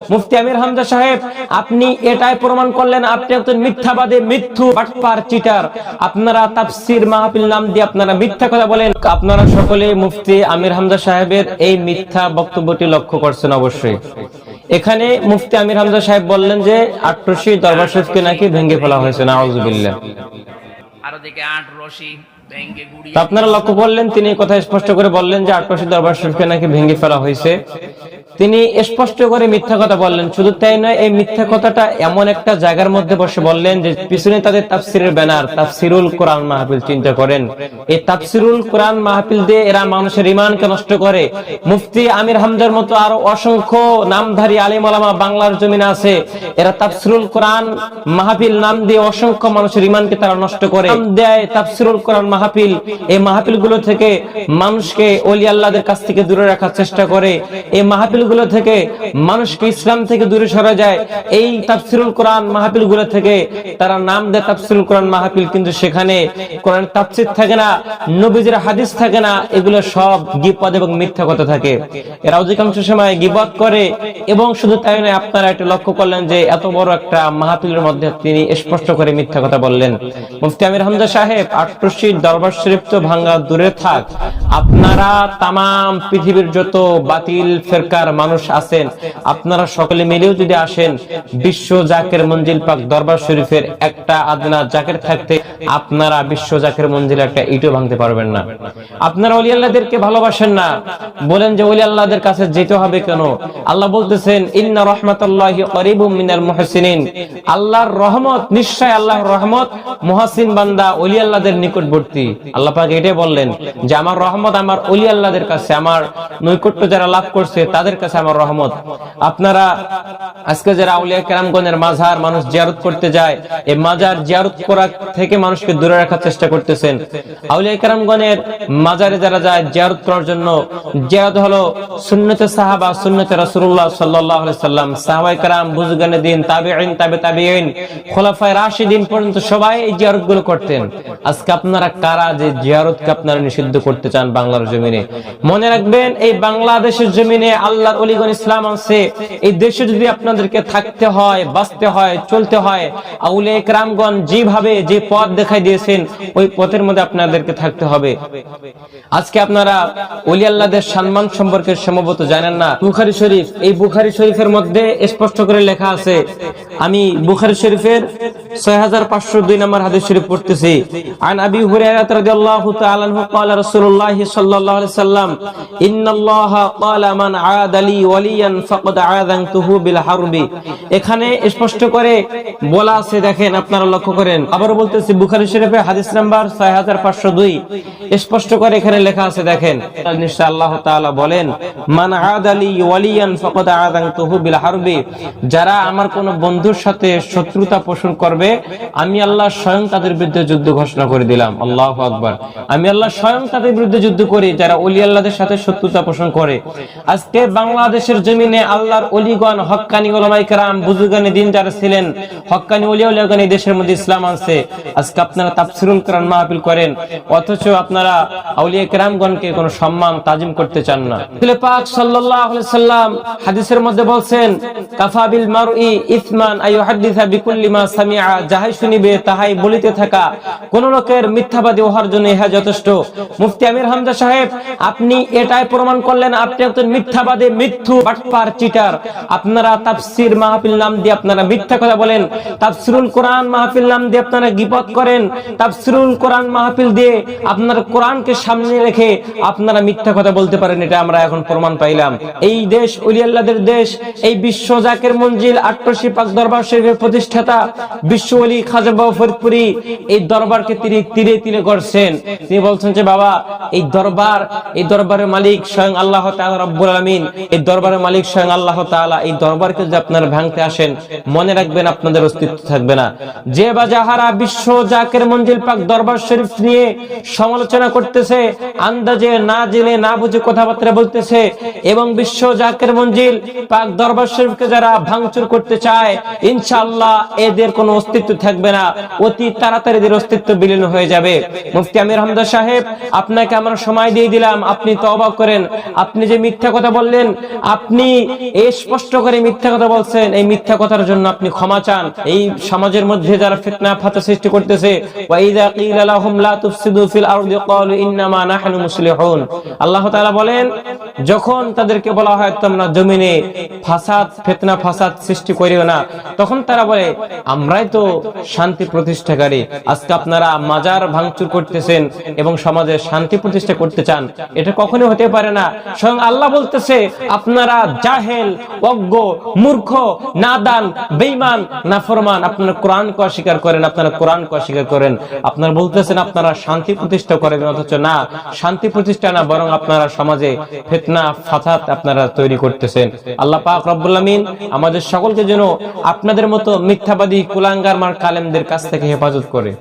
মুফতি আমির হামজা সাহেব, আপনি এটাই প্রমাণ করলেন আপনি একজন মিথ্যাবাদী, মিথ্যু, বাটপার, চিটার। আপনারা তাফসীর মাহফিল নাম দিয়ে আপনারা মিথ্যা কথা বলেন। আপনারা সকলে মুফতি আমির হামজা সাহেবের এই মিথ্যা বক্তব্যটি লক্ষ্য করছেন অবশ্যই। এখানে মুফতি আমির হামজা সাহেব বললেন যে আটরশি দরবার শরীফকে নাকি ভেঙে ফেলা হয়েছে, নাউযুবিল্লাহ। আর ওদিকে আট রশি ভেঙে গুড়িয়ে আপনারা লক্ষ্য করলেন তিনি এই কথা স্পষ্ট করে বললেন যে আটরশি দরবার শরীফকে নাকি ভেঙে ফেলা হয়েছে। তিনি স্পষ্ট করে মিথ্যা কথা বললেন। শুধু তাই নয়, এই মিথ্যা কথাটা এমন একটা জায়গার মধ্যে বসে বললেন যে পিছনে তাদের তাফসিরের ব্যানার, তাফসিরুল কোরআন মাহফিল। চিন্তা করেন, এই তাফসিরুল কোরআন মাহফিল দিয়ে এরা মানুষের ঈমানকে নষ্ট করে। মুফতি আমির হামজার মতো আরো অসংখ্য নামধারী আলেম ওলামা বাংলার জমিনে আছে, এরা তাফসিরুল কোরআন মাহফিল নাম দিয়ে অসংখ্য মানুষের ঈমানকে তারা নষ্ট করে। নাম দেয় তাফসিরুল কোরআন মাহফিল। এই মাহফিলগুলো থেকে মানুষকে ওলি আল্লাহদের কাছ থেকে দূরে রাখার চেষ্টা করে। এই মাহফিল গুলো থেকে মানুষকে ইসলাম থেকে দূরে সরে যায়। এই তাফসিরুল কোরআন মাহফিল গুলো থেকে তারা নাম দেয় তাফসিরুল কোরআন মাহফিল, কিন্তু সেখানে কোরআন তাফসীর থাকে না, নবীজির হাদিস থাকে না, এগুলো সব গীবত এবং মিথ্যা কথা থাকে। এরা অধিকাংশ সময় গীবত করে। এবং শুধু তাই নয়, আপনারা একটু লক্ষ্য করলেন যে এত বড় একটা মাহফিলের মধ্যে তিনি স্পষ্ট করে মিথ্যা কথা বললেন। মুফতি আমির হামজা সাহেব, আটরশি দরবার শরীফ তো ভাঙা দূরে থাক, আপনারা তাম পৃথিবীর যত বাতিল ফেরকার মানুষ আছেন, আপনারা সকলে মিলেও যদি আসেন, বিশ্ব জাকের মঞ্জিল পাক দরবার শরীফের একটা আদনা জাকের থাকতে আপনারা বিশ্ব জাকের মঞ্জিল একটা ইটও ভাঙতে পারবেন না। আপনারা ওলি আল্লাহদেরকে ভালোবাসেন না, বলেন যে ওলি আল্লাহদের কাছে যেতে হবে কেন? আল্লাহ বলতেছেন ইন্না রাহমাতাল্লাহি করিবুম মিনাল মুহসিনিন, আল্লাহর রহমত, নিশ্চয় আল্লাহর রহমত মুহসিন বান্দা ওলি আল্লাহদের নিকটবর্তী। আল্লাহ পাক এটাই বললেন যে আমার রহমত আমার ওলি আল্লাহদের কাছে, আমার নৈকট্য যারা লাভ করছে তাদের কাছে আমার রহমত। আপনারা আজকে যারা আউলিয়া কেরামগণের মাজার মানুষ জিয়ারত করতে যায়, এই মাজার জিয়ারত করা থেকে মানুষকে দূরে রাখার চেষ্টা করতেছেন। আউলিয়া কেরামগণের মাজারে যারা যায় জিয়ারত করার জন্য, জিয়ারত হলো সুন্নতে সাহাবা, সুন্নতে রাসূলুল্লাহ সাল্লাল্লাহু আলাইহি সাল্লাম, সাহাবায়ে কেরাম, বুজুর্গানে দিন, তাবিঈন, তাবিঈন, খোলাফায়ে রাশিদিন পর্যন্ত সবাই এই জিয়ারত গুলো করতেন। আজকে আপনারা কারা যে জিয়ারতকে আপনারা নিষিদ্ধ করতে চান বাংলার জমিনে? মনে রাখবেন, এই বাংলাদেশের জমিনে আল্লাহর ওলিগণ ইসলাম আছে। এই দেশে যদি আপনাদেরকে থাকতে হয়, বাঁচতে হয়, চলতে হয়, আউলিয়া কেরামগণ যেভাবে যে পথ দেখাই দিয়েছেন ওই পথের মধ্যে আপনাদেরকে থাকতে হবে। আজকে আপনারা ওলি আল্লাহদের সম্মান সম্পর্কে সম্ভবত জানেন না। বুখারী শরীফ, এই বুখারী শরীফের মধ্যে স্পষ্ট করে লেখা আছে, আমি বুখারী শরীফের 6502 নম্বর হাদিস শরীফ পড়তেছি। আন আবি হুরায়রা রাদিয়াল্লাহু তাআলা আনহু ক্বালা রাসূলুল্লাহ সাল্লাল্লাহু আলাইহি সাল্লাম ইন্নাল্লাহা ক্বালা মান আদালি ওয়ালিয়ান ফাকাদ আযানতুহু বিল হারবি। এখানে স্পষ্ট করে বলা আছে, দেখেন আপনারা লক্ষ্য করেন। আবার বলতেছি বুখারী শরীফে হাদিস নাম্বার 6502, স্পষ্ট করে এখানে লেখা আছে, দেখেন নিশ্চয় আল্লাহ তাআলা বলেন মান আদালি ওয়ালিয়ান ফাকাদ আযানতুহু বিল হারবি, যারা আমার কোন বন্ধুর সাথে শত্রুতা পোষণ করবে আমি আল্লাহ স্বয়ং তাদের বিরুদ্ধে যুদ্ধ ঘোষণা করে দিলাম। আল্লাহু আকবার। আমি আল্লাহ স্বয়ং তাদের বিরুদ্ধে যুদ্ধ করি যারা ওলি আল্লাহদের সাথে শত্রুতা পোষণ করে। আজকে বাংলাদেশের জমিনে আল্লাহর ওলিগণ, হক্কানি উলামায়ে কেরাম, বুজুর্গানে দিন যারা ছিলেন, হক্কানি ওলিয়াগণ এই দেশের মধ্যে ইসলাম আনছে। আজকে আপনারা তাফসিরুল কোরআন মাহফিল করেন, অথচ আপনারা আউলিয়া কেরামগণকে কোনো সম্মান তাজিম করতে চান না। রাসূল পাক সাল্লাল্লাহু আলাইহি সাল্লাম হাদিসের মধ্যে বলছেন কাফা বিল মারই ইসমান আইয়ুহাদ্দিসা বিকুল্লি মা সামিআ, যাহাই শুনিবে তাহাই বলিতে থাকা। কোন লোকের মিথ্যাবাদী হওয়ার জন্য ইহা যথেষ্ট। মুফতি আমির হামজা সাহেব, আপনি এটাই প্রমাণ করলেন আপনি একজন মিথ্যাবাদী, মিথ্যু, বাটপার, চিটার। আপনারা তাফসীর মাহফিল নাম দিয়ে আপনারা মিথ্যা কথা বলেন, তাফসিরুল কোরআন মাহফিল নাম দিয়ে আপনারা গীবত করেন, তাফসিরুল কোরআন মাহফিল দিয়ে আপনারা কোরআনকে সামনে রেখে আপনারা মিথ্যা কথা বলতে পারেন। এটা আমরা এখন প্রমাণ পাইলাম। এই দেশ ওলি আল্লাহদের দেশ, এই বিশ্ব জাকের মঞ্জিল আটরশি পাক দরবার শরীফের প্রতিষ্ঠাতা বিশ্ব ওলি খাজা বাবা ফরিদপুরি এই দরবারকে তিনি তীরে তীরে করছেন। তিনি বলছেন যে বাবা, এই দরবারের মালিক স্বয়ং আল্লাহ তাআলা রব্বুল আলামিন, এই দরবারের মালিক স্বয়ং আল্লাহ তাআলা। এই দরবারকে যদি আপনারা ভাঙতে আসেন, মনে রাখবেন আপনাদের অস্তিত্ব থাকবে না। যে বা যাহারা বিশ্ব জাকের মঞ্জিল পাক দরবার শরীফ নিয়ে সমালোচনা করতেছে, আন্দাজে না জেনে না বুঝে কথাবার্তা বলতেছে, এবং বিশ্ব জাকের মঞ্জিল পাক দরবার শরীফকে যারা ভাঙচুর করতে চায় ইনশাআল্লাহ এদের কোনো অস্তিত্ব থাকবে না, অতি তাড়াতাড়ি এদের অস্তিত্ব বিলীন হয়ে যাবে। মুফতি আমির হামজা সাহেব, আপনাকে আমরা সময় দিয়ে দিলাম, আপনি তওবা করেন। আপনি যে মিথ্যা কথা বললেন, আপনি স্পষ্ট করে মিথ্যা কথা বলছেন, এই মিথ্যা কথার জন্য আপনি ক্ষমা চান। এই সমাজের মধ্যে যারা ফিতনা ফাসাদ সৃষ্টি করতেছে, ওয়া ইযা কিলা লাহুম লা তুফসিদু ফিল আরদি ক্বালু ইন্নামা নাহনু মুসলিহুন, আল্লাহ তাআলা বলেন যখন তাদেরকে বলা হয় তোমরা জমিনে ফাসাদ ফিতনা ফাসাদ সৃষ্টি করিও না, তখন তারা বলে আমরাই তো শান্তি প্রতিষ্ঠাকারী। আজকে আপনারা মাজার ভাঙচুর করতেছেন এবং সমাজে শান্তি প্রতিষ্ঠা করতে চান, এটা কখনোই হতে পারে না। স্বয়ং আল্লাহ বলতেছে আপনারা জাহেল, অজ্ঞ, মূর্খ, নাদান, বেঈমান, নাফরমান, আপনারা কোরআনকে অস্বীকার করেন, আপনারা কোরআনকে অস্বীকার করেন। আপনারা বলতেছেন আপনারা শান্তি প্রতিষ্ঠা করবেন, অথচ না, শান্তি প্রতিষ্ঠা না, বরং আপনারা সমাজে ফিতনা ফাসাদ আপনারা তৈরি করতেছেন। আল্লাহ পাক রব্বুল আমিন আমাদের সকলকে যেন আপনাদের মতো মিথ্যাবাদী কুলাঙ্গার মার কালেমদের কাছ থেকে হেফাজত করে।